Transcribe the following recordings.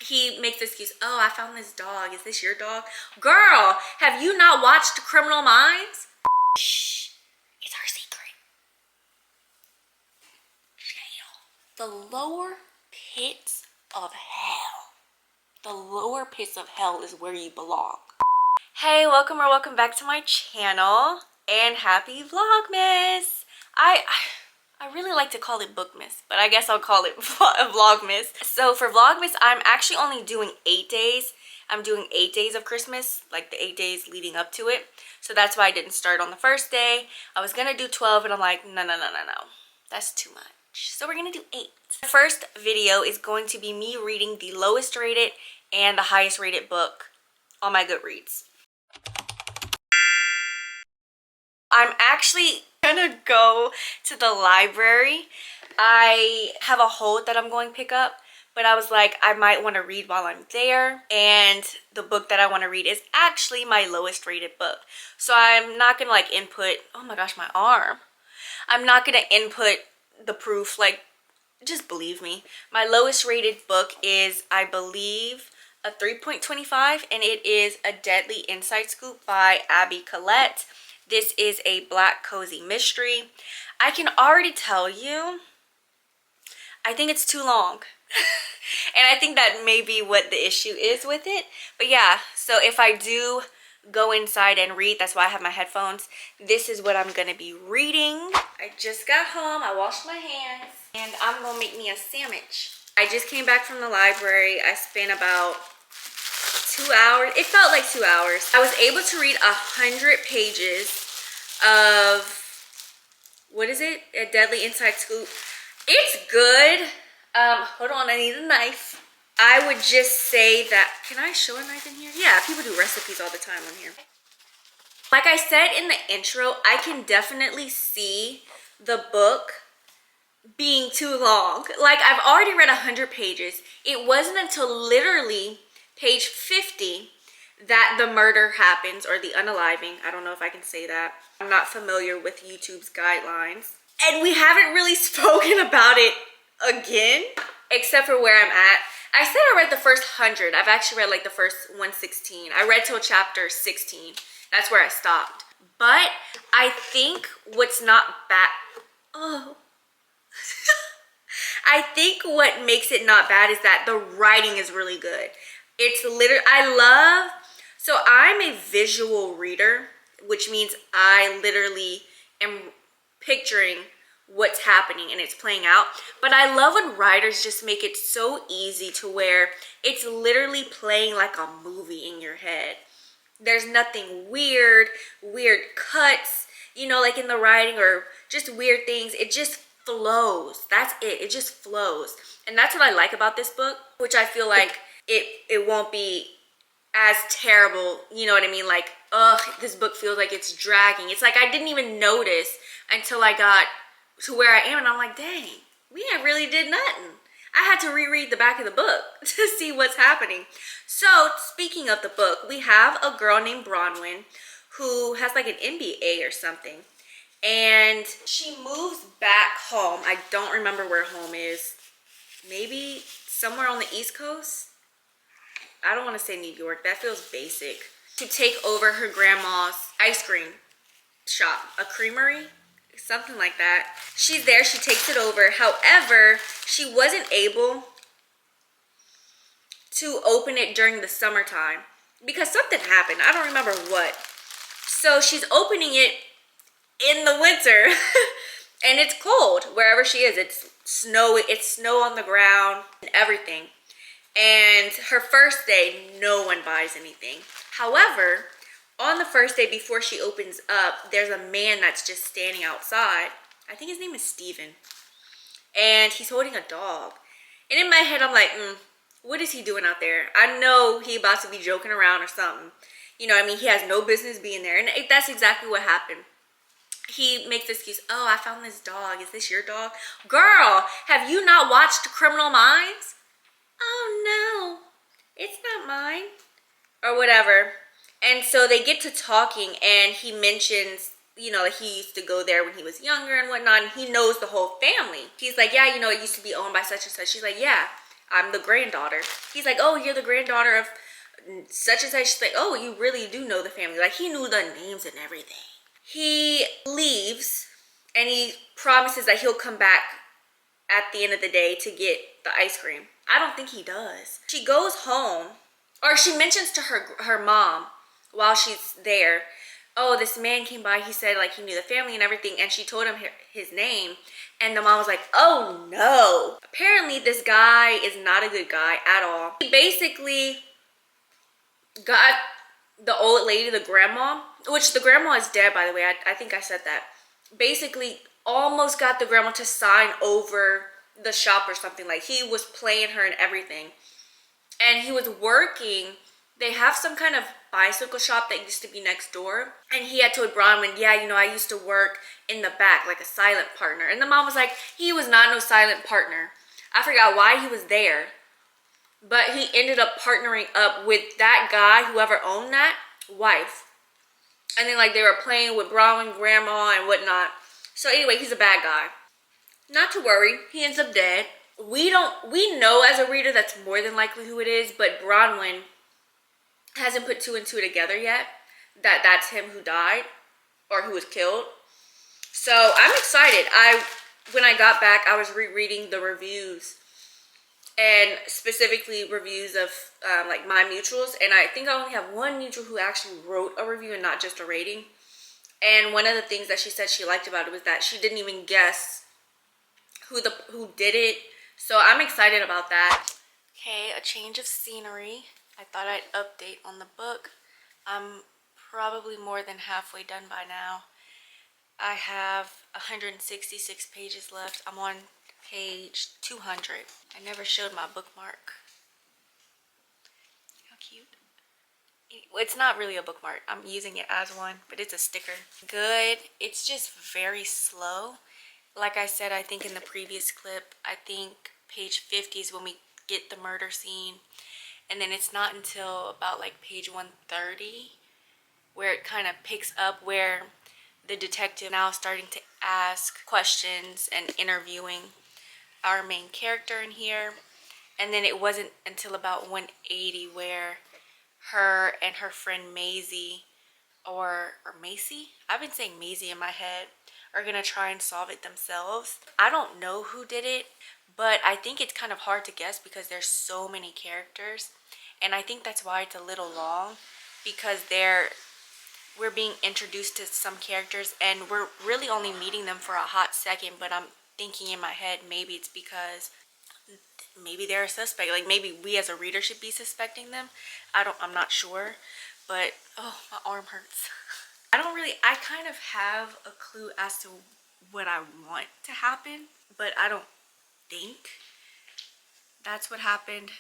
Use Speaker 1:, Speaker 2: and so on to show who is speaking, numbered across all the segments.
Speaker 1: he makes the excuse, oh, I found this dog. Is this your dog? Girl, have you not watched Criminal Minds? Shh, it's our secret. Jail. The lower pits of hell. The lower pits of hell is where you belong. Hey, welcome back to my channel, and happy vlogmas. I really like to call it bookmas, but I guess I'll call it vlogmas. So for vlogmas, I'm actually only doing 8 days. I'm doing 8 days of Christmas, like the 8 days leading up to it. So that's why I didn't start on the first day. I was gonna do 12, and I'm like, no. That's too much. So we're gonna do 8. The first video is going to be me reading the lowest rated and the highest rated book on my Goodreads. I'm actually gonna go to the library. I have a hold that I'm going to pick up, but I was like, I might want to read while I'm there, and the book that I want to read is actually my lowest rated book. So I'm not gonna like input, oh my gosh, my arm. I'm not gonna input the proof, like, just believe me. My lowest rated book is, I believe, a 3.25, and it is A Deadly Inside Scoop by Abby Collette. This is a black cozy mystery. I can already tell you, I think it's too long. And I think that may be what the issue is with it. But yeah, so if I do go inside and read, that's why I have my headphones. This is what I'm gonna be reading. I just got home, I washed my hands, and I'm gonna make me a sandwich. I just came back from the library. I spent about 2 hours. It felt like 2 hours. I was able to read 100 pages of, what is it? A Deadly Inside Scoop. It's good. Hold on, I need a knife. I would just say that, can I show a knife in here? Yeah, people do recipes all the time on here. Like I said in the intro, I can definitely see the book being too long. Like, I've already read 100 pages. It wasn't until literally page 50 that the murder happens, or the unaliving. I don't know if I can say that. I'm not familiar with YouTube's guidelines. And we haven't really spoken about it again, except for where I'm at. I said I read the first 100. I've actually read like the first 116. I read till chapter 16. That's where I stopped. But I think what's not bad, oh. I think what makes it not bad is that the writing is really good. It's literally, so I'm a visual reader, which means I literally am picturing what's happening and it's playing out. But I love when writers just make it so easy to where it's literally playing like a movie in your head. There's nothing weird cuts, you know, like in the writing, or just weird things. It just flows. That's it. It just flows. And that's what I like about this book, which I feel like it won't be as terrible, you know what I mean? Like, ugh, this book feels like it's dragging. It's like I didn't even notice until I got to where I am, and I'm like, dang, we ain't really did nothing. I had to reread the back of the book to see what's happening. So speaking of the book, we have a girl named Bronwyn who has like an MBA or something, and she moves back home. I don't remember where home is. Maybe somewhere on the East Coast. I don't want to say New York. That feels basic. To take over her grandma's ice cream shop, a creamery, something like that. She's there. She takes it over. However, she wasn't able to open it during the summertime because something happened. I don't remember what. So she's opening it in the winter and it's cold wherever she is. It's snow on the ground and everything. And her first day, no one buys anything. However, on the first day before she opens up, there's a man that's just standing outside. I think his name is Steven. And he's holding a dog. And in my head, I'm like, what is he doing out there? I know he about to be joking around or something. You know what I mean? He has no business being there. And that's exactly what happened. He makes the excuse, oh, I found this dog. Is this your dog? Girl, have you not watched Criminal Minds? Oh no, it's not mine, or whatever. And so they get to talking, and he mentions, you know, he used to go there when he was younger and whatnot, and he knows the whole family. He's like, yeah, you know, it used to be owned by such and such. She's like, yeah, I'm the granddaughter. He's like, oh, you're the granddaughter of such and such. She's like, oh, you really do know the family. Like, he knew the names and everything. He leaves and he promises that he'll come back at the end of the day to get the ice cream. I don't think he does. She goes home, or she mentions to her mom while she's there, oh, this man came by, he said like he knew the family and everything, and she told him his name, and the mom was like, oh no. Apparently this guy is not a good guy at all. He basically got the old lady, the grandma, which the grandma is dead, by the way, I think I said that, basically almost got the grandma to sign over the shop or something. Like, he was playing her and everything, and he was working. They have some kind of bicycle shop that used to be next door, and he had told Bronwyn, yeah, you know, I used to work in the back like a silent partner. And the mom was like, he was not no silent partner. I forgot why he was there, but he ended up partnering up with that guy, whoever owned that wife, and then like they were playing with Bronwyn, grandma, and whatnot. So anyway, he's a bad guy. Not to worry, he ends up dead. We know as a reader that's more than likely who it is, but Bronwyn hasn't put two and two together yet that that's him who died or who was killed. So I'm excited. When I got back, I was rereading the reviews, and specifically reviews of like my mutuals, and I think I only have one mutual who actually wrote a review and not just a rating. And one of the things that she said she liked about it was that she didn't even guess who did it. So I'm excited about that. Okay, a change of scenery. I thought I'd update on the book. I'm probably more than halfway done by now. I have 166 pages left. I'm on page 200. I never showed my bookmark. How cute. It's not really a bookmark. I'm using it as one, but it's a sticker. Good. It's just very slow. Like I said, I think in the previous clip, I think page 50 is when we get the murder scene. And then it's not until about like page 130 where it kind of picks up, where the detective now starting to ask questions and interviewing our main character in here. And then it wasn't until about 180 where her and her friend Maisie, or Macy, I've been saying Maisie in my head, are gonna try and solve it themselves. I don't know who did it, but I think it's kind of hard to guess because there's so many characters, and I think that's why it's a little long, because we're being introduced to some characters and we're really only meeting them for a hot second. But I'm thinking in my head, maybe it's because maybe they're a suspect. Like, maybe we as a reader should be suspecting them. I'm not sure, but oh, my arm hurts. I kind of have a clue as to what I want to happen, but I don't think that's what happened.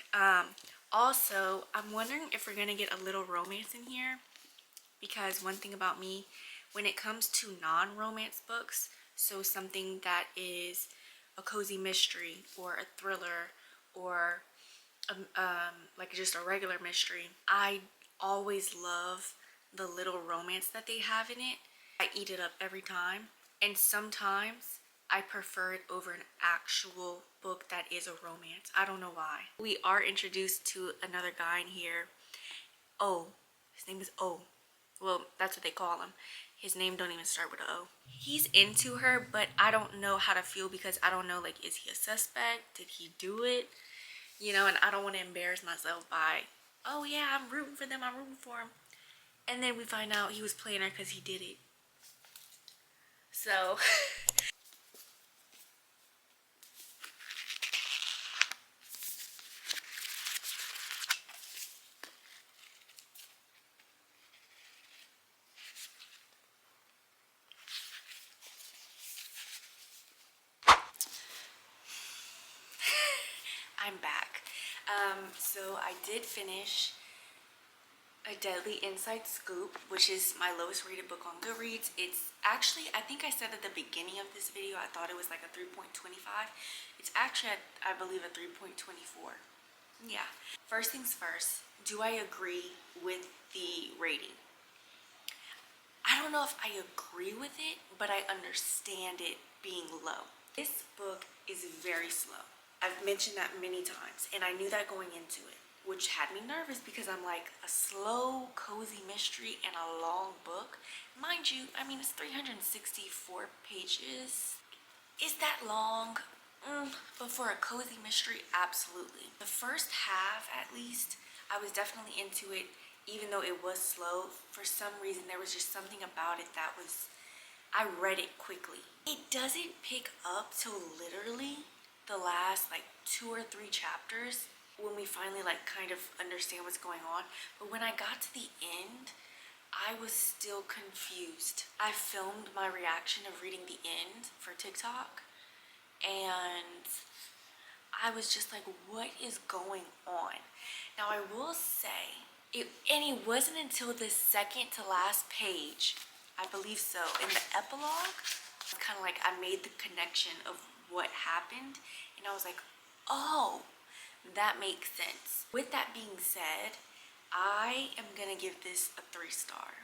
Speaker 1: Also, I'm wondering if we're gonna get a little romance in here, because one thing about me, when it comes to non-romance books, so something that is a cozy mystery or a thriller or like just a regular mystery, I always love the little romance that they have in it. I eat it up every time, and sometimes I prefer it over an actual book that is a romance. I don't know why. We are introduced to another guy in here. O. His name is O. Well, that's what they call him. His name don't even start with an O. He's into her, but I don't know how to feel, because I don't know, like, is he a suspect? Did he do it? You know, and I don't want to embarrass myself by, oh yeah, I'm rooting for them, I'm rooting for him. And then we find out he was playing her because he did it. So I'm back. So I did finish A Deadly Inside Scoop, which is my lowest rated book on Goodreads. It's actually, I think I said at the beginning of this video, I thought it was like a 3.25. It's actually, I believe, a 3.24. Yeah. First things first, do I agree with the rating? I don't know if I agree with it, but I understand it being low. This book is very slow. I've mentioned that many times, and I knew that going into it, which had me nervous because I'm like, a slow, cozy mystery and a long book. Mind you, I mean, it's 364 pages. Is that long? But for a cozy mystery, absolutely. The first half, at least, I was definitely into it, even though it was slow. For some reason, there was just something about it that was, I read it quickly. It doesn't pick up till literally the last like 2 or 3 chapters when we finally like kind of understand what's going on. But when I got to the end, I was still confused. I filmed my reaction of reading the end for TikTok, and I was just like, what is going on? Now I will say, it wasn't until the second to last page, I believe so, in the epilogue, it's kind of like I made the connection of what happened, and I was like, oh, that makes sense. With that being said, I am gonna give this a 3-star.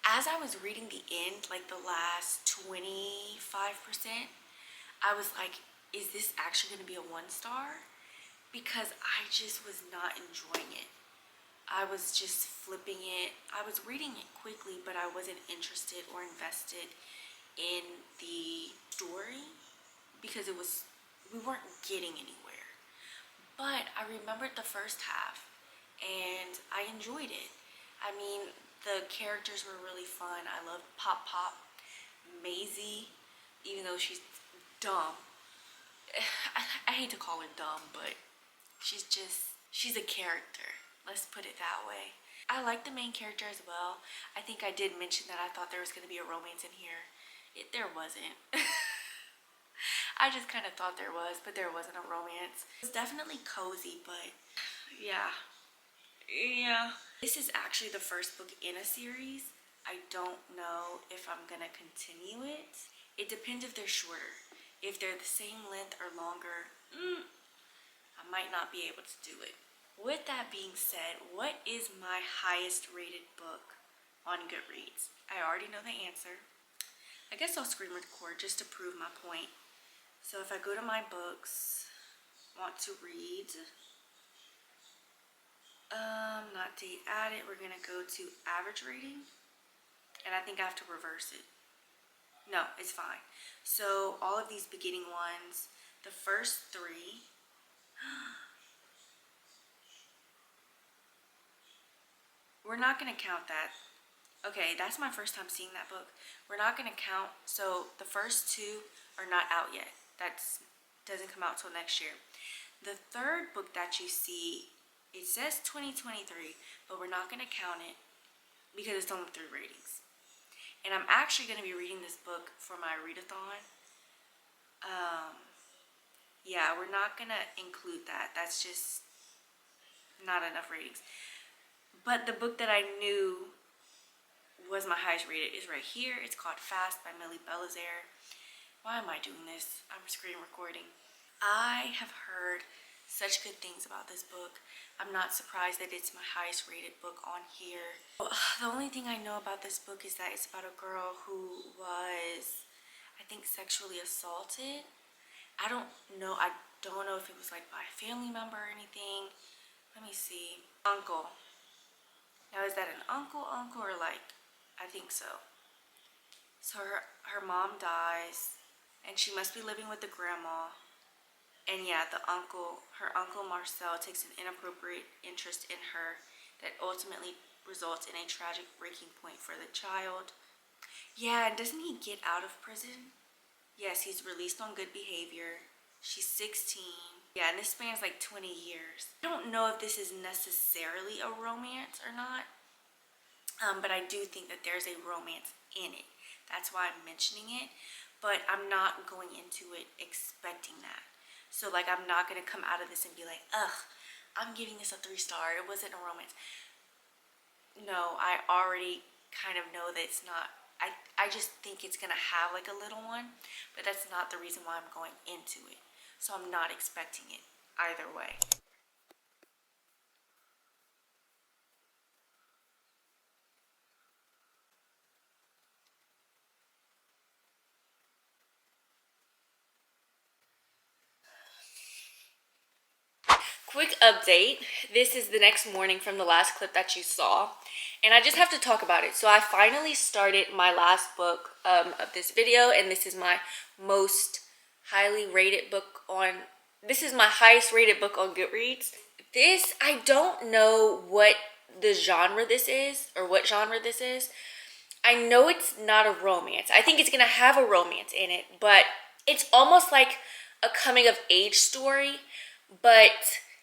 Speaker 1: As I was reading the end, like the last 25%, I was like, is this actually gonna be a 1-star? Because I just was not enjoying it. I was just flipping it. I was reading it quickly, but I wasn't interested or invested in the story because we weren't getting anywhere. But I remembered the first half and I enjoyed it. I mean, the characters were really fun. I loved Pop Pop, Maisie, even though she's dumb. I hate to call her dumb, but she's a character. Let's put it that way. I like the main character as well. I think I did mention that I thought there was going to be a romance in here. There wasn't. I just kind of thought there was, but there wasn't a romance. It was definitely cozy, but yeah. This is actually the first book in a series. I don't know if I'm gonna continue it. It depends if they're shorter. If they're the same length or longer, I might not be able to do it. With that being said, what is my highest rated book on Goodreads? I already know the answer. I guess I'll screen record just to prove my point. So if I go to my books, want to read, not date added, we're gonna go to average rating, and I think I have to reverse it. No, it's fine. So all of these beginning ones, the first 3, we're not gonna count that. Okay, that's my first time seeing that book. We're not gonna count, so the first 2 are not out yet. Doesn't come out till next year. The third book that you see, it says 2023, but we're not gonna count it because it's only 3 ratings. And I'm actually gonna be reading this book for my readathon. Yeah, we're not gonna include that. That's just not enough ratings. But the book that I knew was my highest rated is right here. It's called Fast by Millie Belizaire. Why am I doing this? I'm screen recording. I have heard such good things about this book. I'm not surprised that it's my highest rated book on here. The only thing I know about this book is that it's about a girl who was, I think, sexually assaulted. I don't know if it was like by a family member or anything. Let me see. Uncle. Now is that an uncle or like, I think so. So her mom dies and she must be living with the grandma. And yeah, her uncle Marcel takes an inappropriate interest in her that ultimately results in a tragic breaking point for the child. Yeah, and doesn't he get out of prison? Yes, he's released on good behavior. She's 16. Yeah, and this spans like 20 years. I don't know if this is necessarily a romance or not, but I do think that there's a romance in it. That's why I'm mentioning it, but I'm not going into it expecting that. So like, I'm not gonna come out of this and be like, ugh, I'm giving this a 3-star. It wasn't a romance. No, I already kind of know that it's not. I just think it's gonna have like a little one, but that's not the reason why I'm going into it. So I'm not expecting it either way. quick update. This is the next morning from the last clip that you saw, and I just have to talk about it. So I finally started my last book of this video, and this is my most highly rated book on, this is my highest rated book on Goodreads. This, I don't know what the genre this is, or what genre this is. I know it's not a romance. I think it's gonna have a romance in it, but it's almost like a coming of age story, but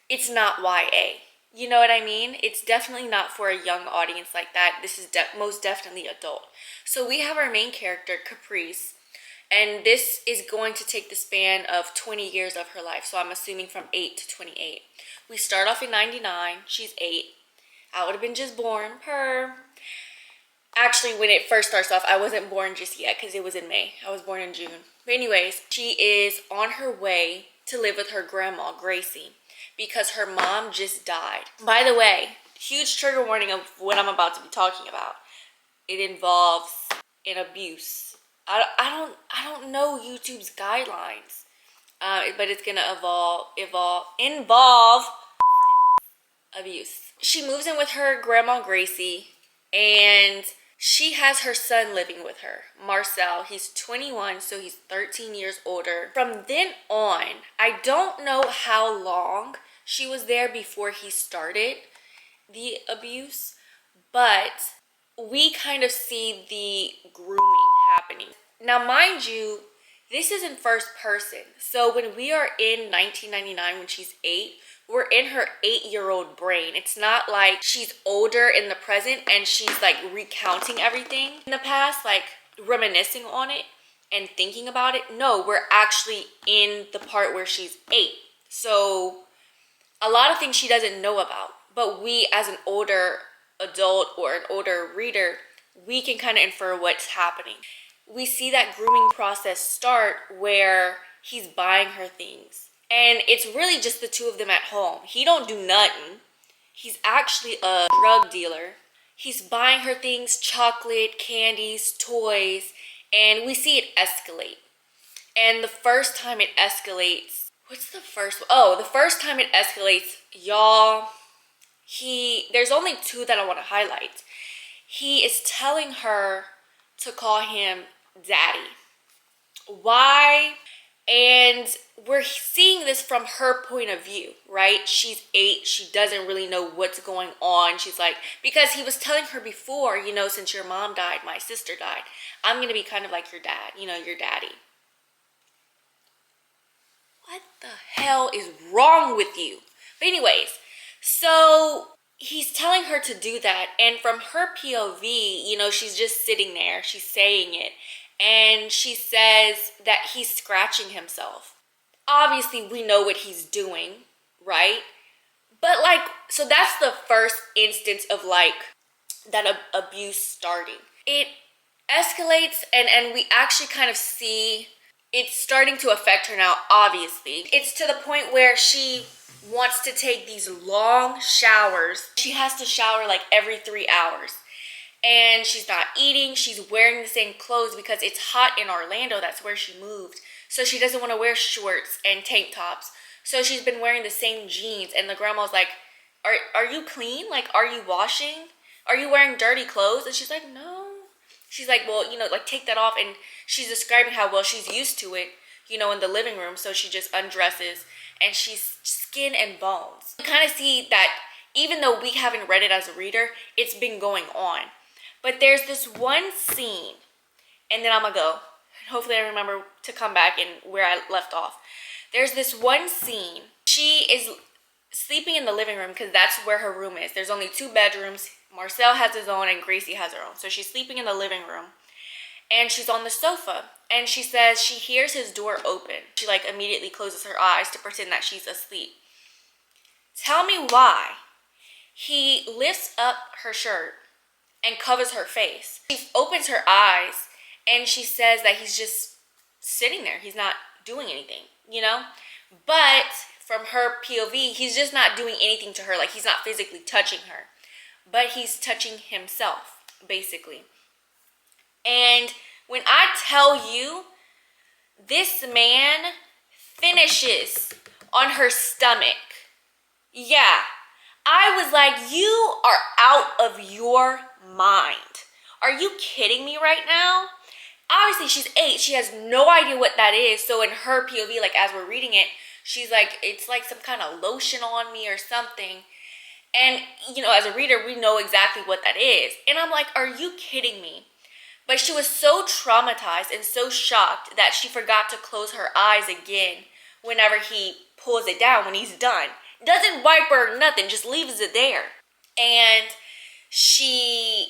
Speaker 1: it's not YA. You know what I mean? It's definitely not for a young audience like that. This is most definitely adult. So we have our main character, Caprice, and this is going to take the span of 20 years of her life. So I'm assuming from 8 to 28. We start off in 99. She's 8. I would have been just born. Actually, when it first starts off, I wasn't born just yet because it was in May. I was born in June. But anyways, she is on her way to live with her grandma, Gracie, because her mom just died. By the way, huge trigger warning of what I'm about to be talking about. It involves an abuse. I don't know YouTube's guidelines, but it's gonna involve abuse. She moves in with her grandma Gracie, and she has her son living with her, Marcel. He's 21, so he's 13 years older. From then on, I don't know how long she was there before he started the abuse, but we kind of see the grooming happening. Now, mind you, this is in first person. So when we are in 1999, when she's 8, we're in her 8-year-old brain. It's not like she's older in the present and she's like recounting everything in the past, like reminiscing on it and thinking about it. No, we're actually in the part where she's 8. So a lot of things she doesn't know about, but we as an older adult or an older reader, we can kind of infer what's happening. We see that grooming process start where he's buying her things. And it's really just the two of them at home. He don't do nothing. He's actually a drug dealer. He's buying her things, chocolate, candies, toys, and we see it escalate. And the first time it escalates, the first time it escalates, y'all, there's only 2 that I want to highlight. He is telling her to call him daddy. Why? And we're seeing this from her point of view, right? She's 8. She doesn't really know what's going on. She's like, because he was telling her before, you know, since your mom died, my sister died, I'm going to be kind of like your dad, you know, your daddy. What the hell is wrong with you? But anyways, so he's telling her to do that. And from her POV, you know, she's just sitting there. She's saying it. And she says that he's scratching himself. Obviously, we know what he's doing, right? But like, so that's the first instance of like that abuse starting. It escalates and we actually kind of see it's starting to affect her now, obviously. It's to the point where she wants to take these long showers. She has to shower like every 3 hours. And she's not eating. She's wearing the same clothes because it's hot in Orlando. That's where she moved. So she doesn't want to wear shorts and tank tops. So she's been wearing the same jeans. And the grandma's like, are you clean? Like, are you washing? Are you wearing dirty clothes? And she's like, no. She's like, well, you know, like take that off. And she's describing how well she's used to it, you know, in the living room. So she just undresses and she's skin and bones. You kind of see that even though we haven't read it as a reader, it's been going on. But there's this one scene, and then I'm gonna go. Hopefully I remember to come back and where I left off. There's this one scene. She is sleeping in the living room because that's where her room is. There's only 2 bedrooms. Marcel has his own and Gracie has her own. So she's sleeping in the living room and she's on the sofa. And she says she hears his door open. She like immediately closes her eyes to pretend that she's asleep. Tell me why. He lifts up her shirt and covers her face. She opens her eyes and she says that he's just sitting there. He's not doing anything, you know? But from her POV, he's just not doing anything to her. Like he's not physically touching her, but he's touching himself, basically. And when I tell you, this man finishes on her stomach. Yeah. I was like, you are out of your mind. Are you kidding me right now? Obviously, she's 8. She has no idea what that is. So in her POV, like as we're reading it, she's like, it's like some kind of lotion on me or something. And, you know, as a reader, we know exactly what that is. And I'm like, are you kidding me? But she was so traumatized and so shocked that she forgot to close her eyes again whenever he pulls it down when he's done. Doesn't wipe her or nothing, just leaves it there. And she,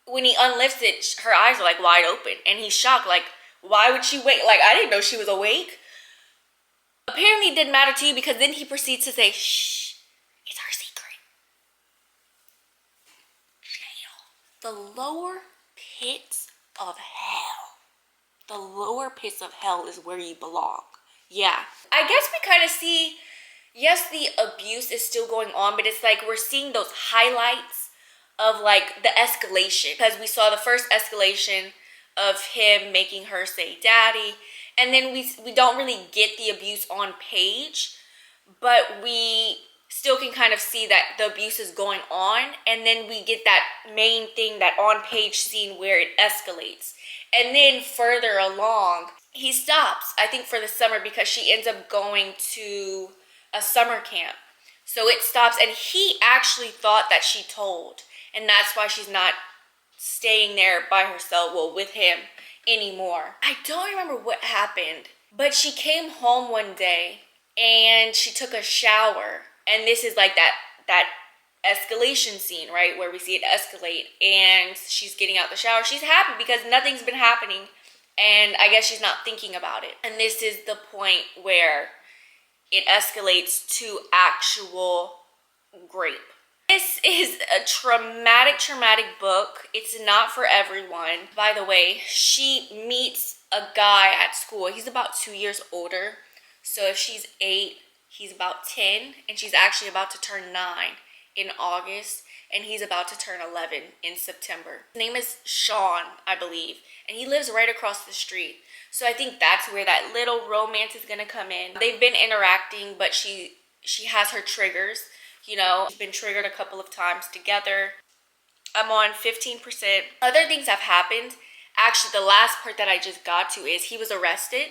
Speaker 1: when he unlifts it, her eyes are like wide open. And he's shocked, like, why would she wait? Like, I didn't know she was awake. Apparently it didn't matter to you because then he proceeds to say, shh, it's our secret. The lower pits of hell. The lower pits of hell is where you belong. Yeah. I guess we kind of see, yes, the abuse is still going on, but it's like we're seeing those highlights of like the escalation. Because we saw the first escalation of him making her say daddy. And then we don't really get the abuse on page, but we still can kind of see that the abuse is going on. And then we get that main thing, that on page scene where it escalates. And then further along, he stops, I think for the summer, because she ends up going to a summer camp. So it stops, and he actually thought that she told. And that's why she's not staying there by herself, well, with him anymore. I don't remember what happened, but she came home one day and she took a shower. And this is like that escalation scene, right, where we see it escalate, and she's getting out the shower. She's happy because nothing's been happening, and I guess she's not thinking about it. And this is the point where it escalates to actual rape. This is a traumatic book. It's not for everyone. By the way, she meets a guy at school. He's about 2 years older. So if she's 8, he's about 10, and she's actually about to turn 9 in August, and he's about to turn 11 in September. His name is Sean, I believe, and he lives right across the street. So I think that's where that little romance is gonna come in. They've been interacting, but she has her triggers. You know, she's been triggered a couple of times together. I'm on 15%. Other things have happened. Actually, the last part that I just got to is he was arrested.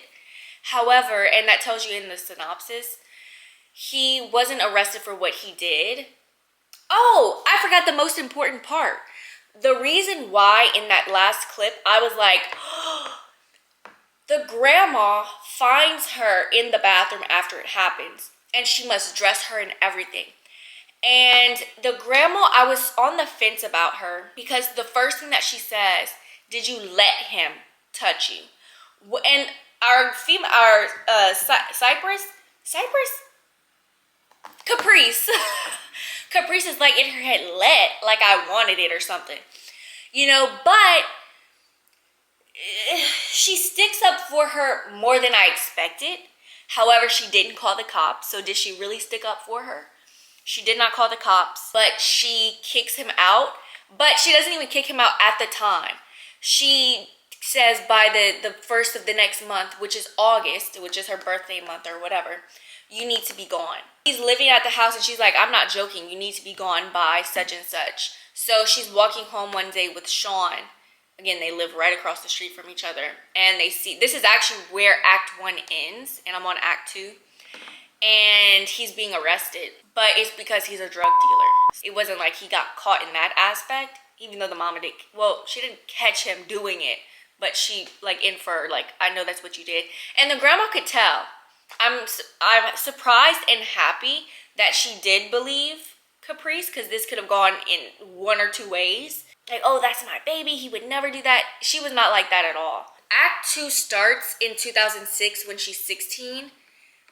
Speaker 1: However, and that tells you in the synopsis, he wasn't arrested for what he did. Oh, I forgot the most important part. The reason why in that last clip, I was like, oh, the grandma finds her in the bathroom after it happens, and she must dress her and everything. And the grandma, I was on the fence about her because the first thing that she says, did you let him touch you? And our female, Caprice. Caprice is like in her head, like I wanted it or something. You know, but she sticks up for her more than I expected. However, she didn't call the cops. So did she really stick up for her? She did not call the cops, but she kicks him out. But she doesn't even kick him out at the time. She says by the first of the next month, which is August, which is her birthday month or whatever, you need to be gone. He's living at the house and she's like, I'm not joking, you need to be gone by such and such. So she's walking home one day with Sean. Again, they live right across the street from each other. And they see, this is actually where Act 1 ends, and I'm on Act 2. And he's being arrested, but it's because he's a drug dealer. It wasn't like he got caught in that aspect, even though the mama did, well, she didn't catch him doing it, but she like inferred, like, I know that's what you did. And the grandma could tell. I'm surprised and happy that she did believe Caprice, because this could have gone in one or two ways. Like, oh, that's my baby, he would never do that. She was not like that at all. Act 2 starts in 2006 when she's 16.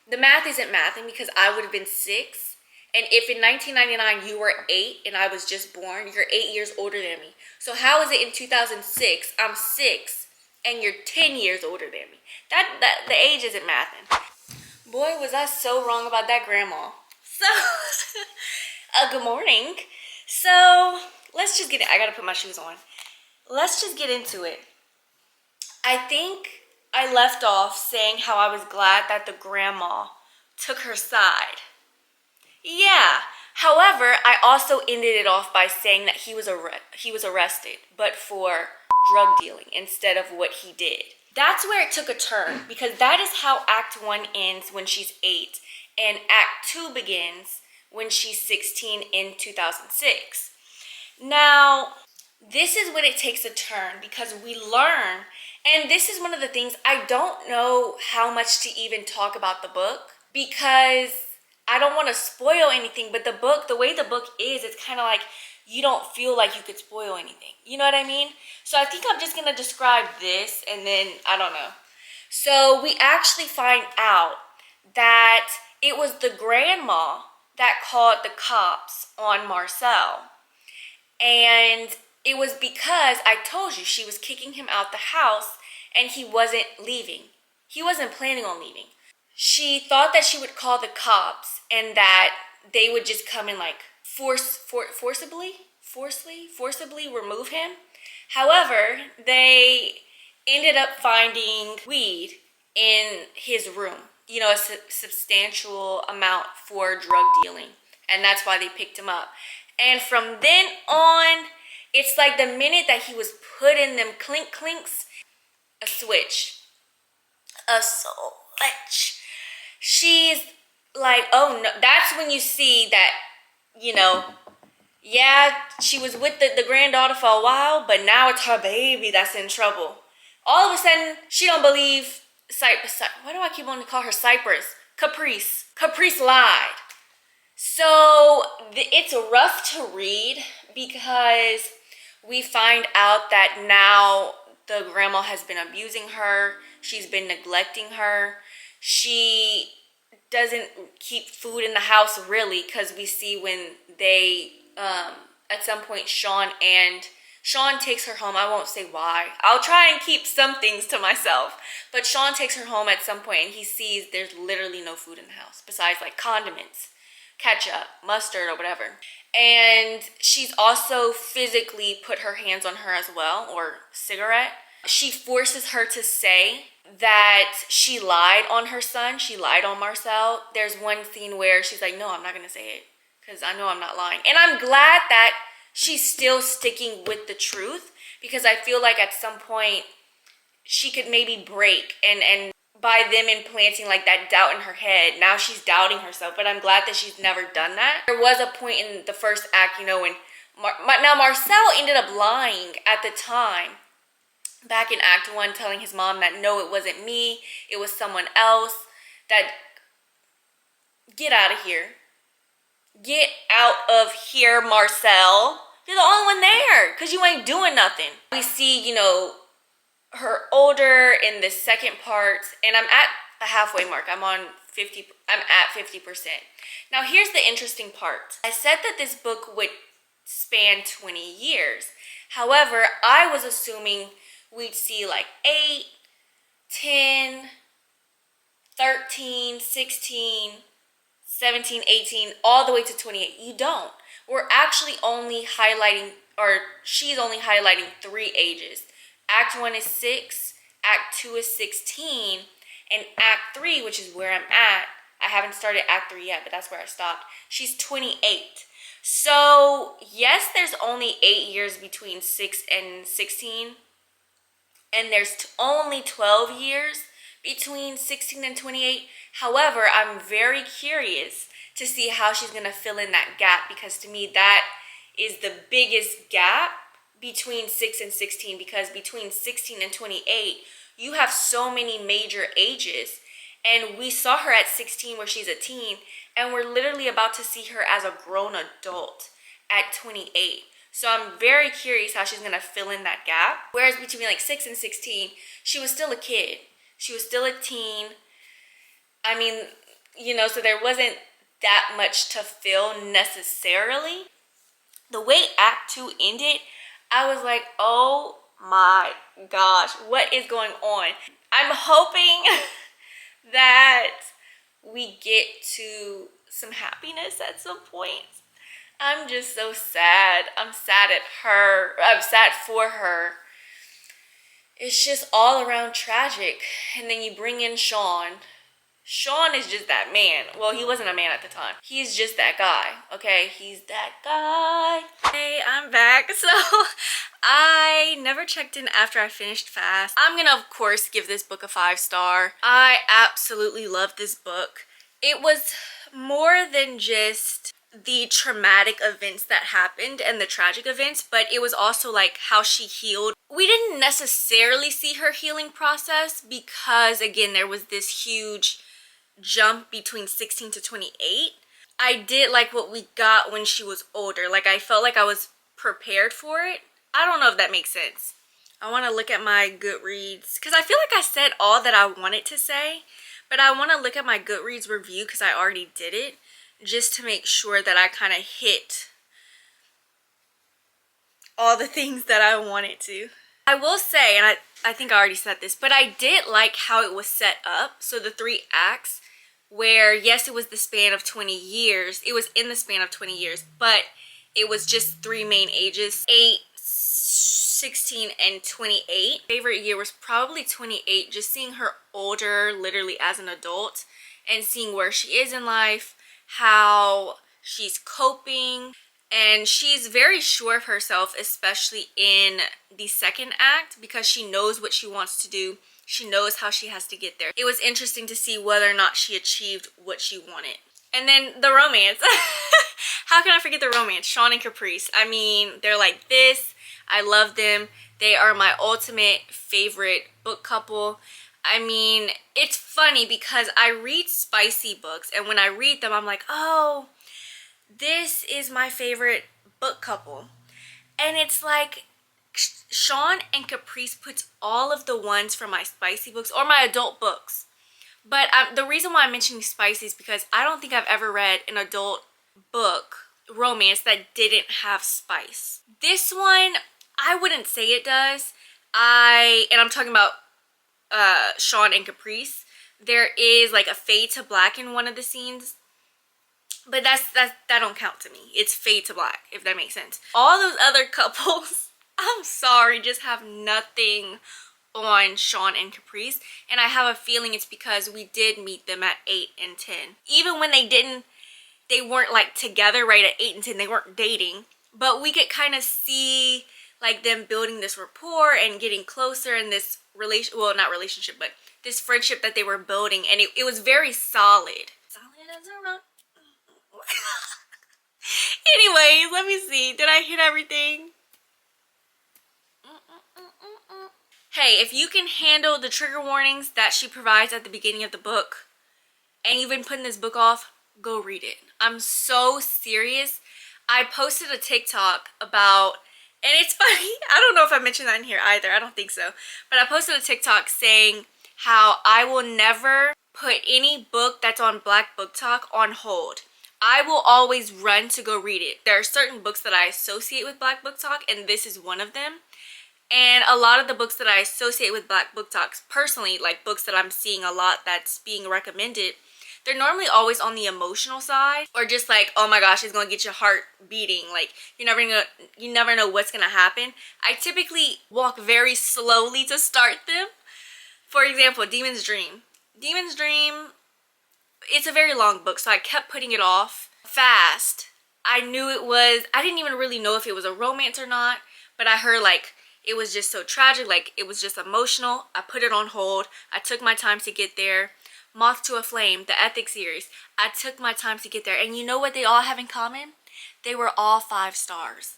Speaker 1: The math isn't mathing because I would have been 6. And if in 1999 you were 8 and I was just born, you're 8 years older than me. So how is it in 2006 I'm 6 and you're 10 years older than me? That the age isn't mathing. Boy, was I so wrong about that grandma. So, good morning. So, let's just get it. I gotta put my shoes on. Let's just get into it. I think I left off saying how I was glad that the grandma took her side. Yeah. However, I also ended it off by saying that he was arrested, but for drug dealing instead of what he did. That's where it took a turn, because that is how Act 1 ends when she's 8, and Act 2 begins when she's 16 in 2006. Now, this is when it takes a turn, because we learn, and this is one of the things, I don't know how much to even talk about the book, because I don't want to spoil anything, but the way the book is, it's kind of like you don't feel like you could spoil anything. You know what I mean? So I think I'm just going to describe this, and then, I don't know. So we actually find out that it was the grandma that called the cops on Marcel. And it was because I told you she was kicking him out the house and he wasn't leaving. He wasn't planning on leaving. She thought that she would call the cops and that they would just come and like forcibly remove him. However, they ended up finding weed in his room, you know, a substantial amount for drug dealing. And that's why they picked him up. And from then on, it's like the minute that he was put in them clinks, a switch. A switch. She's like, oh no, that's when you see that, you know, yeah, she was with the granddaughter for a while, but now it's her baby that's in trouble. All of a sudden, she don't believe why do I keep wanting to call her Cypress? Caprice lied. So it's rough to read because we find out that now the grandma has been abusing her. She's been neglecting her. She doesn't keep food in the house really, because we see when they, at some point, Sean takes her home. I won't say why. I'll try and keep some things to myself. But Sean takes her home at some point and he sees there's literally no food in the house besides like condiments, ketchup, mustard, or whatever. And she's also physically put her hands on her as well, or cigarette. She forces her to say that she lied on her son. She lied on Marcel. There's one scene where she's like, no, I'm not going to say it because I know I'm not lying. And I'm glad that she's still sticking with the truth, because I feel like at some point she could maybe break, and by them implanting like that doubt in her head, now she's doubting herself. But I'm glad that she's never done that. There was a point in the first act, you know, when now Marcel ended up lying at the time back in Act 1, telling his mom that no, it wasn't me, it was someone else. That, get out of here. Get out of here, Marcel. You're the only one there because you ain't doing nothing. We see, you know, her older in the second part, and I'm at the halfway mark. I'm at 50%. Now here's the interesting part. I said that this book would span 20 years. However, I was assuming we'd see like 8, 10, 13, 16, 17, 18, all the way to 28. You don't. We're actually only highlighting, or she's only highlighting 3 ages. Act 1 is 6, Act 2 is 16, and Act 3, which is where I'm at, I haven't started Act 3 yet, but that's where I stopped, she's 28. So, yes, there's only 8 years between 6 and 16, and there's only 12 years between 16 and 28. However, I'm very curious to see how she's going to fill in that gap, because to me that is the biggest gap between 6 and 16, because between 16 and 28 you have so many major ages, and we saw her at 16 where she's a teen, and we're literally about to see her as a grown adult at 28. So I'm very curious how she's going to fill in that gap. Whereas between like 6 and 16, she was still a kid. She was still a teen. I mean, you know, so there wasn't that much to fill necessarily. The way Act 2 ended, I was like, oh my gosh, what is going on? I'm hoping that we get to some happiness at some point. I'm just so sad. I'm sad at her. I'm sad for her. It's just all around tragic. And then you bring in Sean, Sean is just that man. Well, he wasn't a man at the time. He's just that guy, okay? He's that guy. Hey, I'm back. So, I never checked in after I finished Fast. I'm gonna, of course, give this book a 5-star. I absolutely love this book. It was more than just the traumatic events that happened and the tragic events, but it was also like how she healed. We didn't necessarily see her healing process because, again, there was this huge jump between 16 to 28. I did like what we got when she was older. Like, I felt like I was prepared for it. I don't know if that makes sense. I want to look at my Goodreads because I feel like I said all that I wanted to say, but I want to look at my Goodreads review because I already did it, just to make sure that I kind of hit all the things that I wanted to. I will say, and I think I already said this, but I did like how it was set up. So the 3 acts, where yes, it was the span of 20 years. It was in the span of 20 years, but it was just 3 main ages, 8, 16, and 28. Favorite year was probably 28, just seeing her older, literally as an adult, and seeing where she is in life, how she's coping. And she's very sure of herself, especially in the 2nd act, because she knows what she wants to do. She knows how she has to get there. It was interesting to see whether or not she achieved what she wanted. And then the romance. How can I forget the romance? Sean and Caprice. I mean, they're like this. I love them. They are my ultimate favorite book couple. I mean, it's funny because I read spicy books, and when I read them, I'm like, oh, this is my favorite book couple. And it's like Sean and Caprice puts all of the ones from my spicy books or my adult books. But the reason why I'm mentioning spicy is because I don't think I've ever read an adult book romance that didn't have spice. This one, I wouldn't say it does. And I'm talking about Sean and Caprice. There is like a fade to black in one of the scenes. But that don't count to me. It's fade to black, if that makes sense. All those other couples, I'm sorry, just have nothing on Sean and Caprice. And I have a feeling it's because we did meet them at 8 and 10. Even when they weren't like together right at 8 and 10. They weren't dating. But we could kind of see like them building this rapport and getting closer in this not relationship, but this friendship that they were building. And it was very solid. Solid as a rock. Anyways, let me see. Did I hit everything? Hey, if you can handle the trigger warnings that she provides at the beginning of the book, and you've been putting this book off, go read it. I'm so serious. I posted a TikTok about, and it's funny, I don't know if I mentioned that in here either. I don't think so. But I posted a TikTok saying how I will never put any book that's on Black Book Talk on hold. I will always run to go read it. There are certain books that I associate with Black Book Talk, and this is one of them. And a lot of the books that I associate with Black Book Talks, personally, like books that I'm seeing a lot that's being recommended, they're normally always on the emotional side, or just like, oh my gosh, it's gonna get your heart beating. Like, you never know what's gonna happen. I typically walk very slowly to start them. For example, Demon's Dream. Demon's Dream, it's a very long book, so I kept putting it off. Fast, I didn't even really know if it was a romance or not, but I heard like it was just so tragic, like it was just emotional. I put it on hold. I took my time to get there. Moth to a Flame, the Ethic series, I took my time to get there. And you know what they all have in common? They were all 5 stars.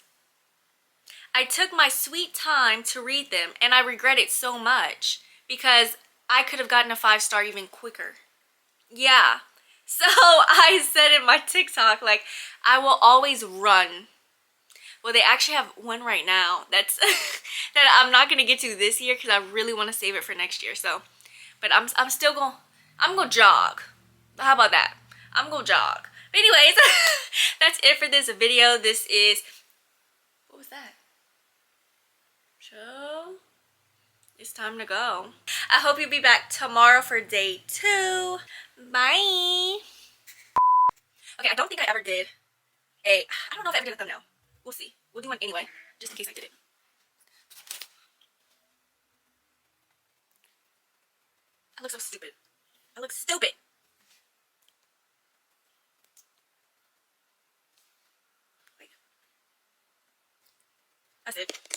Speaker 1: I took my sweet time to read them, and I regret it so much because I could have gotten a 5-star even quicker. Yeah. So I said in my TikTok, like, I will always run. Well, they actually have one right now that's that I'm not gonna get to this year because I really want to save it for next year. So, but I'm gonna jog. How about that? I'm gonna jog. But anyways, that's it for this video. This is, what was that? So it's time to go. I hope you'll be back tomorrow for day 2. Bye. Okay, I don't think I ever did I don't know if I ever did a thumbnail. We'll see. We'll do one anyway, just in case I did it. I look so stupid. I look stupid. That's it.